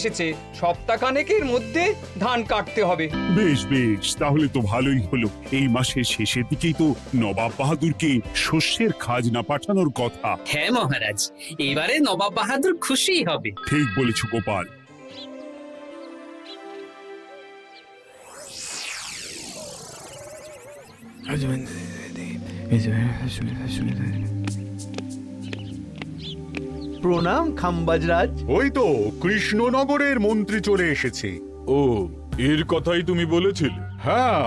এসেছে, সপ্তাহখানেকের মধ্যে ধান কাটতে হবে। বেশ বেশ, তাহলে তো ভালোই হলো। এই মাসের শেষের দিকেই তো নবাব বাহাদুরকে শস্যের খাজনা পাঠানোর কথা। হ্যাঁ মহারাজ, এবারে নবাব বাহাদুর খুশি হবে। ঠিক বলেছ গোপাল। প্রণাম খাম্বাজরাজ। ওই তো কৃষ্ণনগরের মন্ত্রী চলে এসেছে। ও, এর কথাই তুমি বলেছিলে? হ্যাঁ,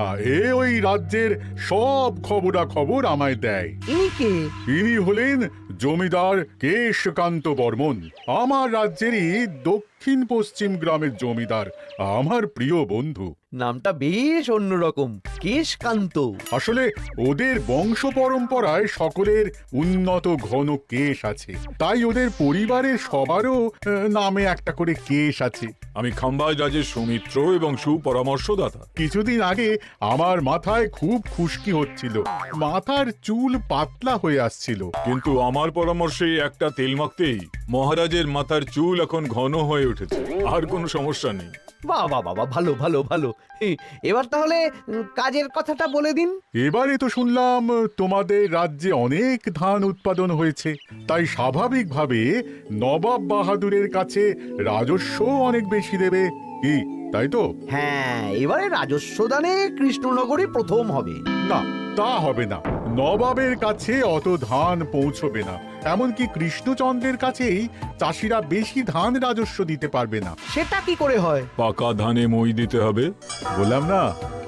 ওই রাজ্যের সব খবরাখবর আমায় দেয়। ইনি কে? ইনি হলেন জমিদার কেশকান্ত বর্মন, আমার রাজ্যেরই দক্ষিণ পশ্চিম গ্রামের জমিদার, আমার প্রিয় বন্ধু। নামটা বেশ অন্যরকম, কেশকান্ত। আসলে ওদের বংশ পরম্পরায় সকলের উন্নত ঘন কেশ আছে, তাই ওদের পরিবারের সবারও নামে একটা করে কেশ আছে। আমি খাম্বাজ রাজের সৌমিত্র এবং সুপরামর্শদাতা। কিছুদিন আগে আমার মাথায় খুব খুশকি হচ্ছিল, মাথার চুল পাতলা হয়ে আসছিল। কিন্তু আমার পরামর্শে একটা তেল মাখতেই মহারাজের মাথার চুল এখন ঘন হয়ে উঠেছে, আর কোনো সমস্যা নেই। বাহ বাহ বাহ, ভালো ভালো ভালো। এবার তাহলে কাজের কথাটা বলে দিন। এবারে তো শুনলাম তোমাদের রাজ্যে অনেক ধান উৎপাদন হয়েছে, তাই স্বাভাবিকভাবে নবাব বাহাদুরের কাছে রাজস্ব অনেক বেশি দেবে, কি তাই তো? হ্যাঁ, এবারে রাজস্ব দানে কৃষ্ণনগরই প্রথম হবে। না, তা হবে না। নবাবের কাছে অত ধান পৌঁছবে না, এমনকি কৃষ্ণচন্দ্রের কাছেই চাষিরা বেশি ধান রাজস্ব দিতে পারবে না। সেটা কি করে হয়? পাকা ধানে মই দিতে হবে। বললাম না,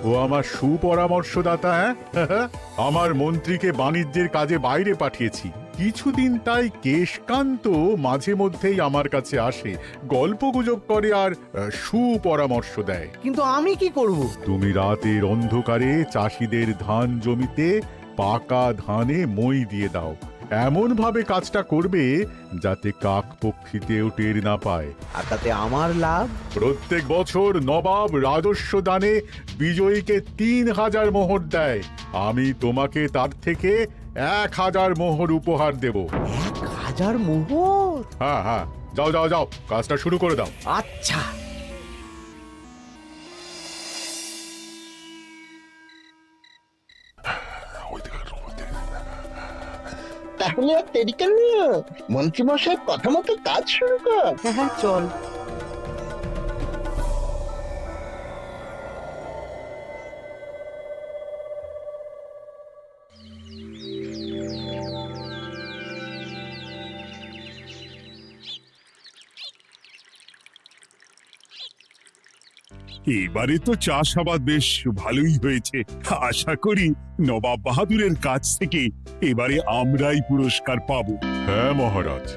ও আমার সুপরামর্শদাতা। হ্যাঁ, আমার মন্ত্রীকে বাণিজ্যের কাজে বাইরে পাঠিয়েছি কিছুদিন, তাই কেশকান্ত মাঝে মধ্যেই আমার কাছে আসে, গল্পগুজব করে আর সুপরামর্শ দেয়। কিন্তু আমি কি করব? তুমি রাতের অন্ধকারে চাষিদের ধান জমিতে পাকা ধানে মই দিয়ে দাও, এমন ভাবে কাজটা করবে যাতে কাক পক্ষীতেও টের না পায়। আর তাতে আমার লাভ? প্রত্যেক বছর নবাব রাজস্ব দানে বিজয়ীকে ৩,০০০ মোহর দেয়, আমি তোমাকে তার থেকে ১,০০০ মোহর উপহার দেব। ১,০০০ মোহর? হ্যাঁ হ্যাঁ, যাও যাও যাও, কাজটা শুরু করে দাও। আচ্ছা। তাহলে আর দেরি কেন, মন্ত্রী মশাই কথা মতো কাজ শুরু কর। হ্যাঁ চল। এবারে তো চাষাবাদ বেশ ভালোই হয়েছে। আশা করি নবাব বাহাদুরের কাছ থেকে এবারে আমরাই পুরস্কার পাবো। হ্যাঁ মহারাজ,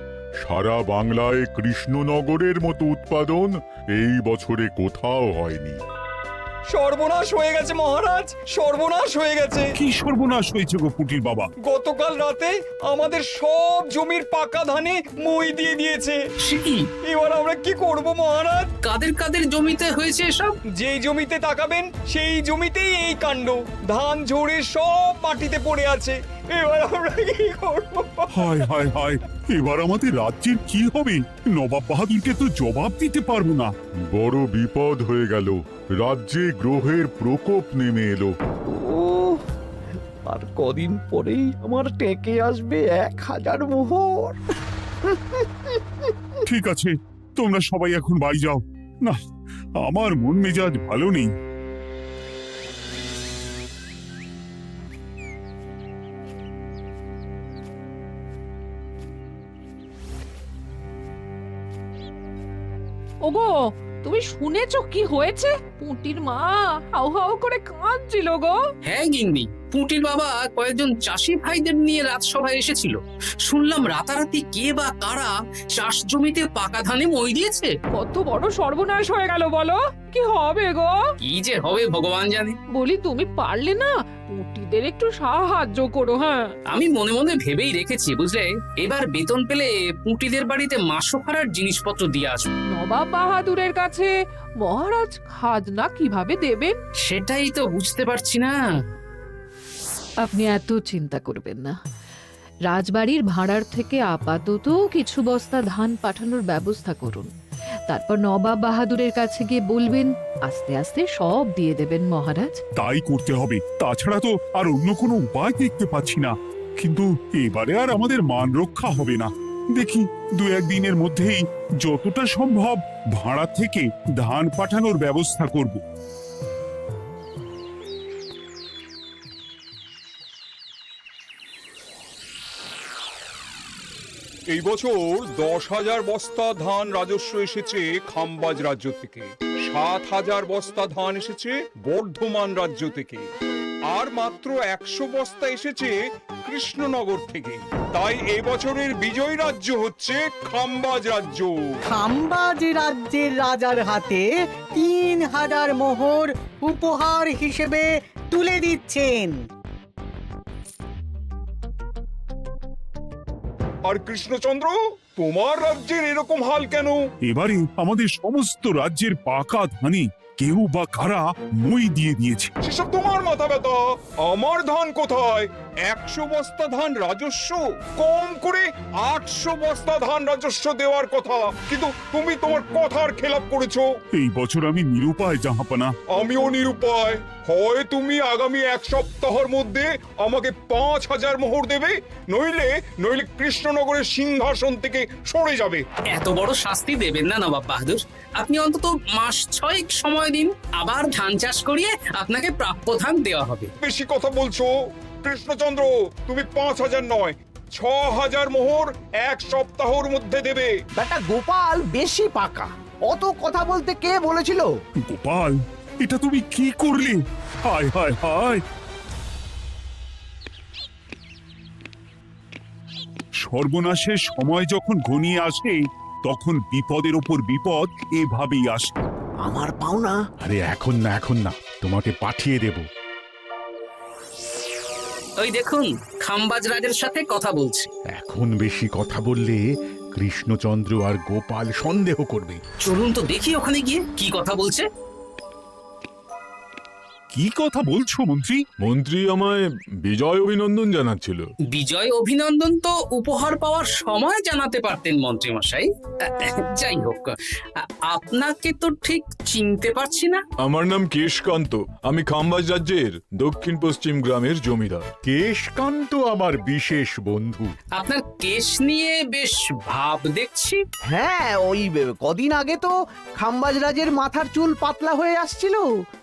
সারা বাংলায় কৃষ্ণনগরের মতো উৎপাদন এই বছরে কোথাও হয়নি। সর্বনাশ হয়ে গেছে মহারাজ, সর্বনাশ হয়ে গেছে। কি সর্বনাশ হয়েছে গো পুটির বাবা? গতকাল রাতে আমাদের সব জমির পাকা ধানে মই দিয়ে দিয়েছে। সে কি? এবার আমরা কি করব মহারাজ? কাদের কাদের জমিতে হয়েছে এসব? যেই জমিতে তাকাবেন সেই জমিতেই এই কাণ্ড, ধান ঝরে সব মাটিতে পড়ে আছে। এবার আমরা কি করব? হায় হায় হায়, এবার আমাদের রাজ্যের কি হবে? নবাব বাহাদুরকে তো জবাব দিতে পারবো না। বড় বিপদ হয়ে গেল, রাজ্যে গ্রহের প্রকোপ নেমে এলো। ও, আর কদিন পরেই আমার টেকে আসবে ১,০০০ মোহর। ঠিক আছে, তোমরা সবাই এখন বাড়ি যাও। না, আমার মন মেজাজ ভালো নেই। ওগো, তুমি শুনেছো কি হয়েছে? পুঁটির মা হাউ হাউ করে কাঁদছিল গো। হ্যাঁ গিন্নি, পুঁটির বাবা কয়েকজন চাষি ভাইদের নিয়ে রাজসভায় এসেছিল। শুনলাম রাতারাতি কে বা কারা চাষ জমিতে পাকা ধানে মই দিয়েছে। কত বড় সর্বনাশ হয়ে গেল বলো, কি হবে গো? কি যে হবে ভগবান জানে। বলি তুমি পারলে না পুঁটিদের একটু সাহায্য করো। হ্যাঁ, আমি মনে মনে ভেবেই রেখেছি বুঝলে, এবার বেতন পেলে পুঁটিদের বাড়িতে মাসোহারার জিনিসপত্র দিয়ে আসবো। নবাব বাহাদুরের কাছে মহারাজ খাজনা কিভাবে দেবেন? সেটাই তো বুঝতে পারছি না। আপনি এত চিন্তা করবেন না। রাজবাড়ির ভাড়ার থেকে আপাতত কিছু বস্তা ধান পাঠানোর ব্যবস্থা করুন, তারপর নবাব বাহাদুরের কাছে গিয়ে বলবেন, আস্তে আস্তে সব দিয়ে দেবেন মহারাজ। তাই করতে হবে, তাছাড়া তো আর অন্য কোনো উপায় দেখতে পাচ্ছি না। কিন্তু এবারে আর আমাদের মান রক্ষা হবে না। দেখি 2-1 দিনের মধ্যেই যতটা সম্ভব ভাড়া থেকে ধান পাঠানোর ব্যবস্থা করব। এই বছর 10,000 বস্তা ধান রাজস্ব এসেছে খাম্বাজ রাজ্য থেকে, 7,000 বস্তা ধান এসেছে বর্ধমান রাজ্য থেকে, আর মাত্র 100 বস্তা এসেছে কৃষ্ণনগর থেকে। তাই এবছরের বিজয়ী রাজ্য হচ্ছে খাম্বাজ রাজ্য। খাম্বাজ রাজ্যের রাজার হাতে 3,000 মোহর উপহার হিসেবে তুলে দিচ্ছেন। আর কৃষ্ণচন্দ্র, তোমার রাজ্যের এরকম হাল কেন? এবারে আমাদের সমস্ত রাজ্যের পাকা ধানে কেউ বা কারা মই দিয়ে দিয়েছে। সেসব তোমার মাথা ব্যথা, আমার ধান কোথায়? 100 বস্তা ধান রাজস্ব, কম করে 800 বস্তা ধান রাজস্ব দেওয়ার কথা, কিন্তু তুমি তোমার কথার খেলাপ করেছো। এই বছর আমি নিরুপায় জাহাপানা। আমিও নিরুপায়। হয় তুমি আগামী 1 সপ্তাহের মধ্যে আমাকে 5,000 মোহর দেবে, নইলে কৃষ্ণনগরের সিংহাসন থেকে সরে যাবে। এত বড় শাস্তি দেবেন না নবাব বাহাদুর। আপনি অন্তত মাস 6 সময় দিন, আবার ধান চাষ করিয়ে আপনাকে প্রাপ্য ধান দেওয়া হবে। বেশি কথা বলছো কৃষ্ণচন্দ্র, তুমি 5,000 নয় 6,000 মোহর 1 সপ্তাহের মধ্যে দেবে। বেটা গোপাল বেশি পাকা, অত কথা বলতে কে বলেছিল? গোপাল, এটা তুমি কি করলে? হায় হায় হায়! সর্বনাশের সময় যখন ঘনিয়ে আসে, তখন বিপদের ওপর বিপদ এভাবেই আসে। আমার পাওনা। আরে এখন না, তোমাকে পাঠিয়ে দেব। ওই দেখুন, খাম্বাজ রাজের সাথে কথা বলছে। এখন বেশি কথা বললে কৃষ্ণচন্দ্র আর গোপাল সন্দেহ করবে। চলুন তো দেখি ওখানে গিয়ে কি কথা বলছে। কি কথা বলছো মন্ত্রী? মন্ত্রী আমায় বিজয় অভিনন্দন জানাচ্ছিল। বিজয় অভিনন্দন তো উপহার পাওয়ার সময় জানাতে পারতেন মন্ত্রী মশাই। যাই হোক, আপনাকে তো ঠিক চিনতে পারছি না। আমার নাম কেশকান্ত, আমি খাম্বাজ রাজ্যের দক্ষিণ পশ্চিম গ্রামের জমিদার। কেশকান্ত আমার বিশেষ বন্ধু। আপনার কেশ নিয়ে বেশ ভাব দেখছি। হ্যাঁ, ওই কদিন আগে তো খাম্বাজ রাজের মাথার চুল পাতলা হয়ে আসছিল,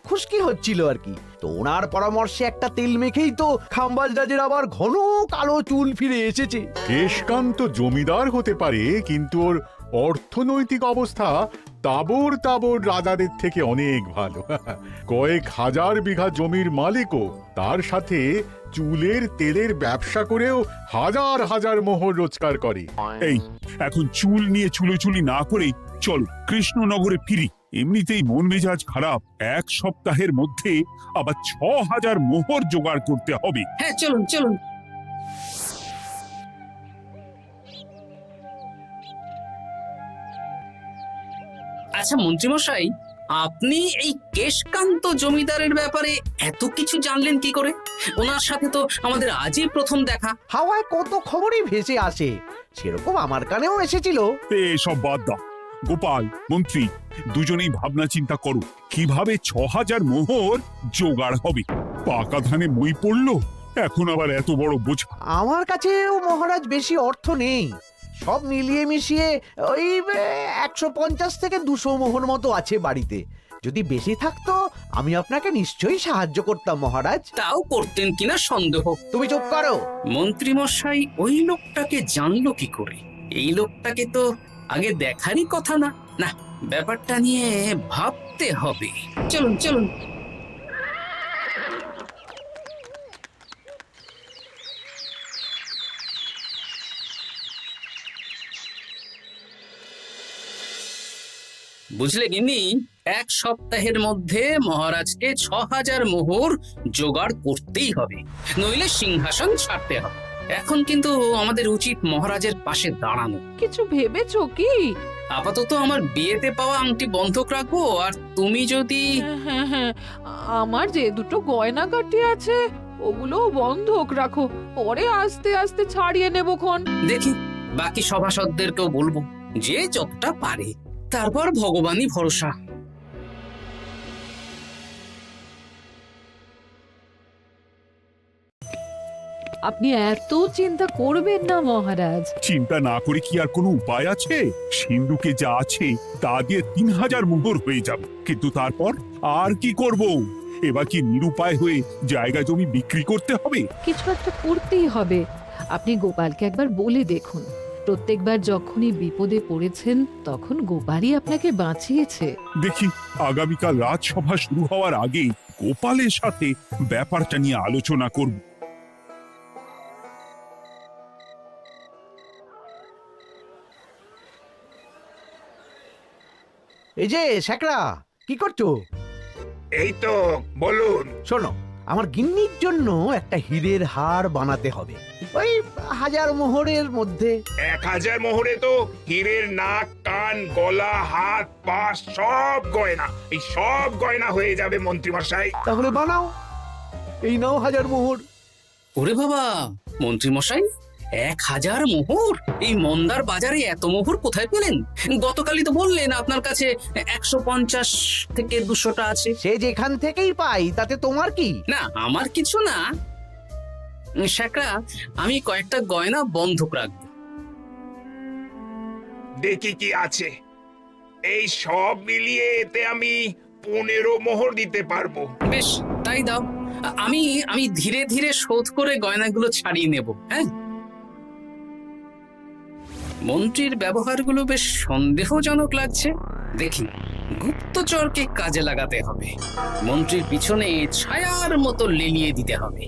খুশকি হচ্ছিল আর কি। তো ওনার পরামর্শে একটা তেল মেখেই তো খাম্বাজ রাজের আবার ঘন কালো চুল ফিরে এসেছে। কেশকান্ত জমিদার হতে পারে, কিন্তু ওর অর্থনৈতিক অবস্থা তাবর রাজাদের থেকে অনেক ভালো। কয়েক হাজার বিঘা জমির মালিকও, তার সাথে চুলের তেলের ব্যবসা করেও হাজার হাজার মোহর রোজগার করে। এই, এখন চুল নিয়ে চুলোচুলি না করে চলো কৃষ্ণনগরে ফিরি। এমনিতেই মন মেজাজ খারাপ, 1 সপ্তাহের মধ্যে আবার 6,000 মোহর জোগাড় করতে হবে। হ্যাঁ, চলুন চলুন। আচ্ছা মন্ত্রীমশাই, আপনি এই কেশকান্ত জমিদারের ব্যাপারে এত কিছু জানলেন কি করে? ওনার সাথে তো আমাদের আজই প্রথম দেখা। হাওয়ায় কত খবরই ভেসে আসে, সেরকম আমার কানেও এসেছিল। সব বাদ দাও। গোপাল, মন্ত্রী, দুজনেই ভাবনা চিন্তা করো কিভাবে 6,000 মোহর জোগাড় হবে। পাকা ধানে মই পড়লো, এখন আবার এত বড় বোঝা। আমার কাছেও মহারাজ বেশি অর্থ নেই, সব মিলিয়ে মিশিয়ে ওই 150 থেকে 200 মোহর মতো আছে বাড়িতে। যদি বেশি থাকতো আমি আপনাকে নিশ্চয়ই সাহায্য করতাম মহারাজ। তাও করতেন কিনা সন্দেহ। তুমি চুপ করো। মন্ত্রীমশাই ওই লোকটাকে জানলো কি করে? এই লোকটাকে তো আগে দেখারই কথা না। না, ব্যাপারটা নিয়ে ভাবতে হবে। চলুন চলুন। বুঝলে গিন্নি, 1 সপ্তাহের মধ্যে মহারাজকে 6,000 মোহর জোগাড় করতেই হবে, নইলে সিংহাসন ছাড়তে হবে। এখন কিন্তু আমাদের উচিত মহারাজের পাশে দাঁড়ানো। কিছু ভেবেছো কি? আপাতত আমার বিয়েতে পাওয়া আংটি বন্ধক রাখবো, আর তুমি যদি... হ্যাঁ, আমার যে দুটো গয়নাগাটি আছে ওগুলো বন্ধক রাখো, পরে আস্তে আস্তে ছাড়িয়ে নেবো খন। দেখি, বাকি সভাসদদেরকেও বলবো, যে যতটা পারে। তারপর ভগবানই ভরসা। আপনি এত চিন্তা করবেন না মহারাজ। চিন্তা না করে কি আর কোনো উপায় আছে? সিন্ধুকে যা আছে তা দিয়ে 3000 মোহর হয়ে যাবে, কিন্তু তারপর আর কি করব? এবার কি নিরুপায় হয়ে জায়গা জমি বিক্রি করতে হবে? কিছু একটা করতেই হবে। আপনি গোপালকে একবার বলে দেখুন, প্রত্যেকবার যখনই বিপদে পড়েছেন তখন গোপালই আপনাকে বাঁচিয়েছে। দেখি আগামীকাল রাজসভা শুরু হওয়ার আগে গোপালের সাথে ব্যাপারটা নিয়ে আলোচনা করব। এই যে শ্যাকরা, কি করছো? এই তো, বলুন। শোনো, আমার গিন্নির জন্য একটা হীরের হার বানাতে হবে, ওই 1000 মোহরের মধ্যে। 1000 মোহরে তো হীরের নাক, কান, গলা, হাত, পা সব গয়না, এই সব গয়না হয়ে যাবে মন্ত্রীমশাই। তাহলে বানাও, এই নাও 1000 মোহর। ওরে বাবা, মন্ত্রী মশাই 1000 মোহর! এই মন্দার বাজারে এত মোহর কোথায় পেলেন? গতকালই তো বললেন আপনার কাছে 150 থেকে 200টা আছে। সে যেখান থেকেই পাই তাতে তোমার কি? না, আমার কিছু না। শ্যাকরা, আমি কয়েকটা গয়না বন্ধক রাখবো। দেখি কি আছে। এই সব মিলিয়ে এতে আমি 15 মোহর দিতে পারবো। বেশ, তাই দাও। আমি আমি ধীরে ধীরে শোধ করে গয়নাগুলো ছাড়িয়ে নেব। হ্যাঁ, মন্ত্রীর ব্যবহারগুলো বেশ সন্দেহজনক লাগছে। দেখি, গুপ্তচরকে কাজে লাগাতে হবে। মন্ত্রীর পিছনে ছায়ার মতো লেলিয়ে দিতে হবে।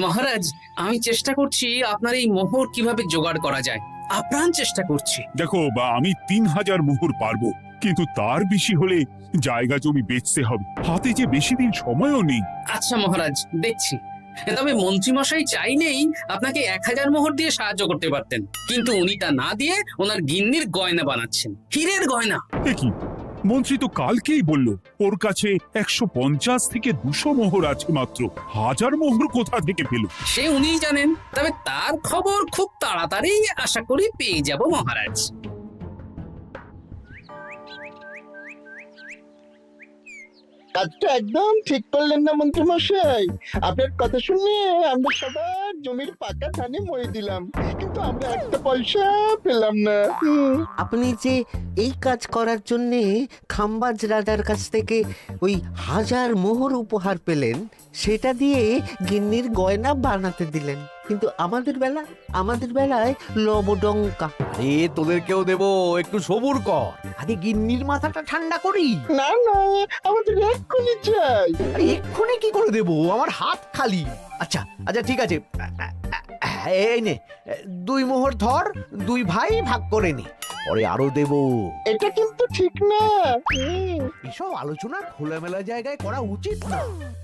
মহারাজ, আমি চেষ্টা করছি আপনার এই মোহর কিভাবে জোগাড় করা যায়, আপ্রাণ চেষ্টা করছি। দেখো বা আমি 3000 মোহর পারবো, কিন্তু তার বেশি হলে জায়গা জমি বেচতে হবে, হাতে যে বেশি দিন সময়ও নেই। আচ্ছা মহারাজ, দেখছি। তবে মন্ত্রীমশাই চাইলেই আপনাকে 1000 মোহর দিয়ে সাহায্য করতে পারতেন, কিন্তু উনি তা না দিয়ে ওনার গিন্নির গয়না বানাচ্ছেন, হীরের গয়না। এ কি, মন্ত্রী তো কালকেই বলল ওর কাছে 150 থেকে 200 মোহর আছে মাত্র। 1000 মোহর কোথা থেকে পেল? সে উনিই জানেন, তবে তার খবর খুব তাড়াতাড়ি আশা করি পেয়ে যাব মহারাজ। কাজটা একদম ঠিক করলেন না মন্ত্রী মশাই। আপনার কথা শুনে আমরা সবার জমির পাকা ধানে মই দিলাম, কিন্তু আমরা একটা পয়সা পেলাম না। আপনি যে এই কাজ করার জন্য খাম্বাজ রাজার কাছ থেকে ওই 1000 মোহর উপহার পেলেন, সেটা দিয়ে গিন্নির গয়না বানাতে দিলেন, কিন্তু আমাদের বেলায় লবডঙ্কা। এ তোদেরকেও দেবো, একটু সবুর কর, আগে গিন্নির মাথাটা ঠান্ডা করি। না না, আমাদের এক্ষুনি চাই। আরে এক্ষুনি কি করে দেবো, আমার হাত খালি। আচ্ছা আচ্ছা, ঠিক আছে, এই নে 2 মোহর ধর, 2 ভাই ভাগ করে নে, পরে আরো দেবো। এটা কিন্তু ঠিক না। এসব আলোচনা খোলামেলা জায়গায় করা উচিত না।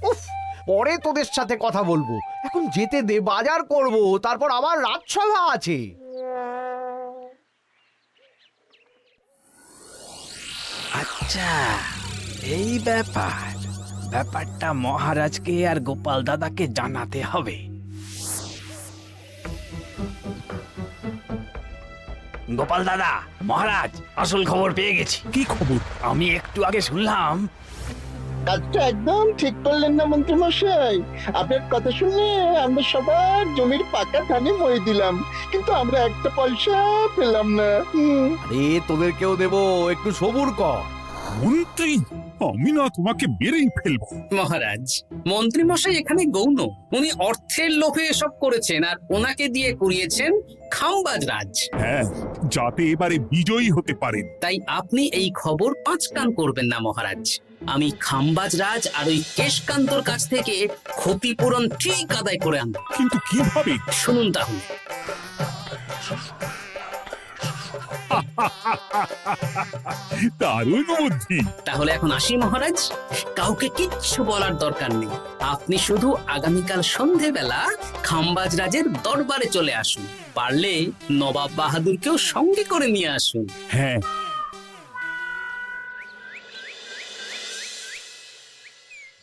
উফ, পরে তোদের সাথে কথা বলবো, এখন যেতে দে, বাজার করব, তারপর আবার রাজসভা আছে। আচ্ছা, এই ব্যাপারটা মহারাজকে আর গোপাল দাদাকে জানাতে হবে। গোপাল দাদা, মহারাজ আসল খবর পেয়ে গেছি। কি খবর? আমি একটু আগে শুনলাম। কাজটা একদম ঠিক করলেন না মন্ত্রী মশাই। আপনার কথা শুনে আমরা সবার জমির পাকা ধানে মই দিলাম, কিন্তু আমরা একটা পয়সা পেলাম না। আরে তোদেরকেও দেবো, একটু সবুর কর। মন্ত্রী, আমি না তোমাকে মেরেই ফেলবো। মহারাজ, মন্ত্রী মশাই এখানে গৌণ। উনি অর্থের লোভে এসব করেছেন, আর ওনাকে দিয়ে করিয়েছেন খাম্বাজ রাজ। হ্যাঁ, যাতে এবারে বিজয়ী হতে পারেন। তাই আপনি এই খবর 5 কান করবেন না মহারাজ। আমি খাম্বাজ রাজ আর ওই কেশকান্তর কাছ থেকে ক্ষতিপূরণ ঠিক আদায় করে আনব। কিন্তু কিভাবে? শুনুন তাহলে। দারুণ বুদ্ধি। তাহলে এখন আসি মহারাজ, কাউকে কিচ্ছু বলার দরকার নেই। আপনি শুধু আগামীকাল সন্ধেবেলা খাম্বাজ রাজের দরবারে চলে আসুন, পারলে নবাব বাহাদুরকেও সঙ্গে করে নিয়ে আসুন। হ্যাঁ,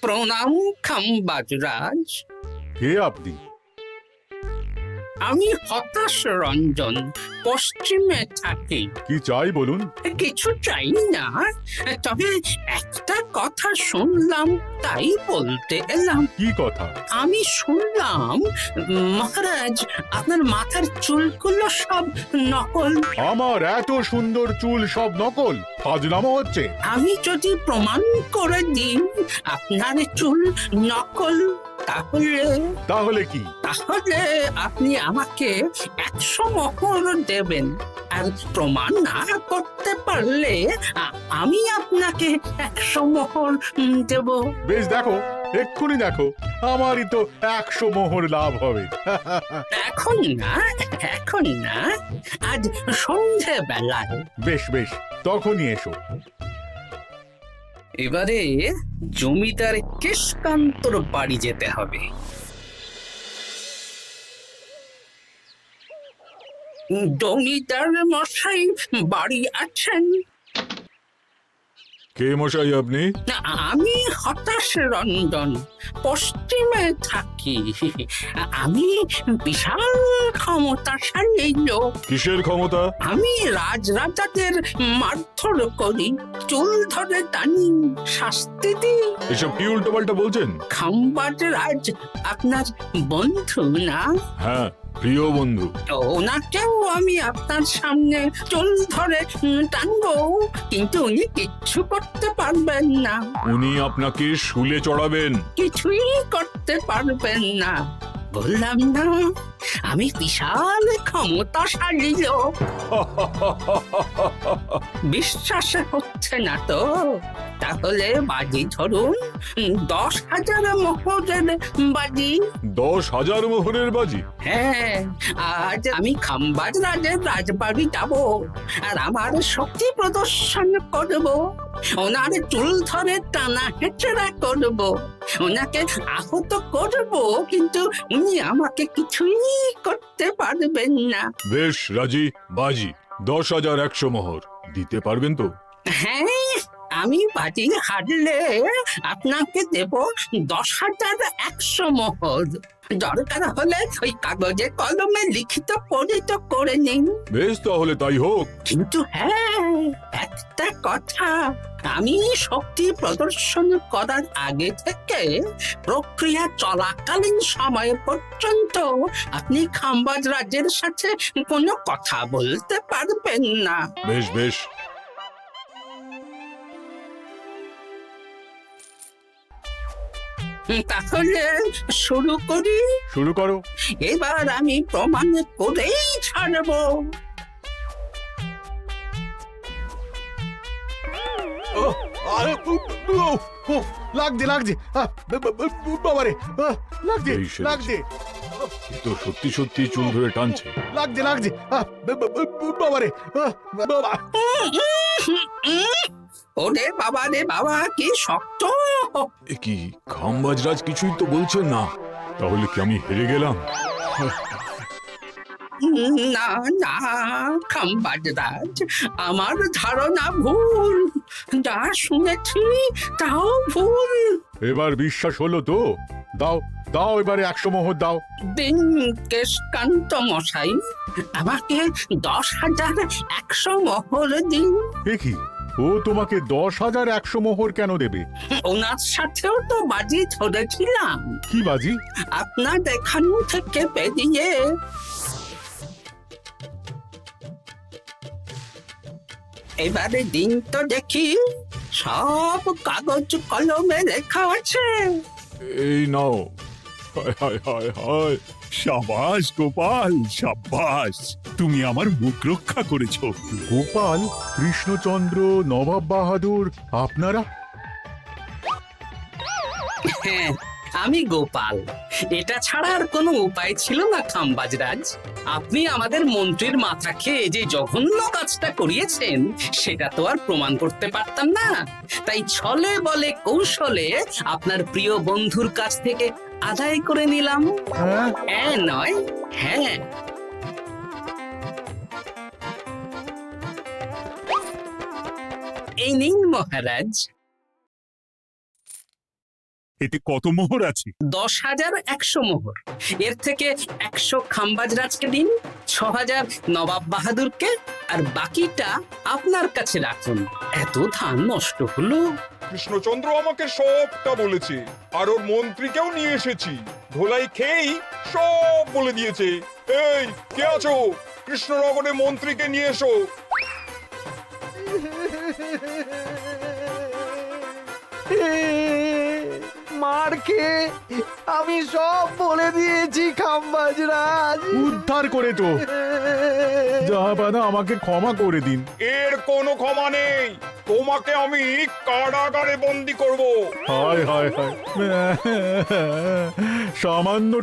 প্রণাম খাম্বাজ রাজ। কে আপনি? আমি হতাশ রঞ্জন, পশ্চিমে থাকি। কি চাই বলুন? কিছু চাই না, তবে একটা কথা শুনলাম তাই বলতে এলাম। কি কথা? আমি শুনলাম মহারাজ আপনার মাথার চুলগুলো সব নকল। আমার এত সুন্দর চুল সব নকল? ফাজলামো হচ্ছে। আমি যদি প্রমাণ করে দিই আপনার চুল নকল, তাহলে কি? তাহলে আপনি আমাকে 100 মোহর দেবেন, আর প্রমাণ না করতে পারলে আমি আপনাকে 100 মোহর দেব। বেশ, দেখো, এক্ষুনি দেখো, আমারই তো 100 মোহর লাভ হবে। এখন না, এখন না, আজ সন্ধে বেলায়। বেশ বেশ, তখনই এসো। এবারে জমিদার কেশকান্তর বাড়ি যেতে হবে। জমিদার মশাই বাড়ি আছেন? কে মশাই আপনি? আমি হতাশ রঞ্জন, পশ্চিমে থাকি। আমি বিশাল ক্ষমতাশালী লোক। কিসের ক্ষমতা? আমি রাজরাজাদের মারধর করি, চুল ধরে টানি, শাস্তি দিই। এসব কি উল্টোপাল্টা বলছেন? খাম্বাজ রাজ আপনার বন্ধু না? হ্যাঁ, প্রিয় বন্ধু। ওনাকেও আমি আপনার সামনে চুল ধরে টানবো, কিন্তু উনি কিচ্ছু করতে পারবেন না। উনি আপনাকে শুলে চড়াবেন। কিছুই করতে পারবেন না, বললাম না আমি বিশাল ক্ষমতাশালী লোক। বিশ্বাস হচ্ছে না তো? তাহলে বাজি ধরুন, 10,000 মোহরের বাজি। 10,000 মোহরের বাজি? হ্যাঁ, আজ আমি খাম্বাজ রাজের রাজবাড়ি যাব, আর আমার শক্তি প্রদর্শন করব। ওনার চুল ধরে টানা হেঁচড়া করব, ওনাকে আহত করব, কিন্তু উনি আমাকে কিছুই করতে পারবেন না। বেশ রাজি, বাজি 10,100 মোহর দিতে পারবেন তো? হ্যাঁ, আমি বাজি হারলে আপনাকে দেব 10,100 মোহর। দরকার হলে ওই কাগজে কলমে লিখিত পরিত করে নিন। বেশ, তাহলে তাই হোক। কিন্তু হ্যাঁ, একটা কথা, আমি শক্তি প্রদর্শন করার আগে থেকে প্রক্রিয়া চলাকালীন সময় পর্যন্ত আপনি খাম্বাজ রাজের সাথে কোনো কথা বলতে পারবেন না। বেশ বেশ। তাহলে শুরু করি। শুরু করো। এবার আমি প্রমাণ করেই ছাড়বো। লাগছে লাগছে, বাবারে, লাগছে এই সেরেছে। লাগছে, এ তো সত্যি সত্যি চুল ধরে টানছে। লাগছে লাগছে, বাবারে, বাবা। ওরে বাবা রে বাবা, কি শক্ত! এ কি, খাম্বাজরাজ কিছুই তো বলছেন না। তাহলে কি আমি হেরে গেলাম? না না খাম্বাজ রাজ, আমার ধারণা ভুল, যা শুনেছি তাও ভুল। এবার বিশ্বাস হলো তো? দাও দাও, এবারে 100 মোহর দাও। দিন কেশকান্ত মশাই, আমাকে 10,100 মোহর দিন। এ কি, ও তোমাকে 10,100 মোহর কেন দেবে? ওনার সাথেও তো বাজি ধরেছিলাম। কি বাজি? আপনার এখান থেকে বেরিয়ে এবারে দিন তো দেখি, সব কাগজ কলমে লেখা আছে। এই নাও। হায় হায় হায় হায়। সাবাস গোপাল, সাবাস, তুমি আমার মুখ রক্ষা করেছো। গোপাল, কৃষ্ণচন্দ্র, নবাব বাহাদুর, আপনারা? হ্যাঁ, আমি গোপাল। এটা ছাড়া আর কোনো উপায় ছিল না খাম্বাজরাজ। আপনি আমাদের মন্ত্রীর মাথা খেয়ে যে জঘন্য কাজটা করিয়েছেন, সেটা তো আর প্রমাণ করতে পারতাম না। তাই ছলে বলে কৌশলে আপনার প্রিয় বন্ধুর কাছ থেকে আদায় করে নিলাম। হ্যাঁ নয়, হ্যাঁ। এই নিন মহারাজ। এতে কত মোহর আছে? 10,100 মোহর। এর থেকে 100 খাম্বাজ রাজকে দিন, 6,000 নবাব বাহাদুরকে, আর বাকিটা আপনার কাছে রাখুন। এত ধান নষ্ট হলো। কৃষ্ণচন্দ্র আমাকে সবটা বলেছে, আর ওর মন্ত্রীকেও নিয়ে এসেছি। ধোলাই খেয়েই সব বলে দিয়েছে। এই কে আছো? কৃষ্ণনগরে মন্ত্রীকে নিয়ে এসো। মার খেয়ে আমি সব বলে দিয়েছি খাম্বাজ রাজ। উদ্ধার করে তো জাহাপানা, আমাকে ক্ষমা করে দিন। এর কোনো ক্ষমা নেই। তোমাকে আমি কারাগারে বন্দি করব। হায় হায় হায়, সামান্য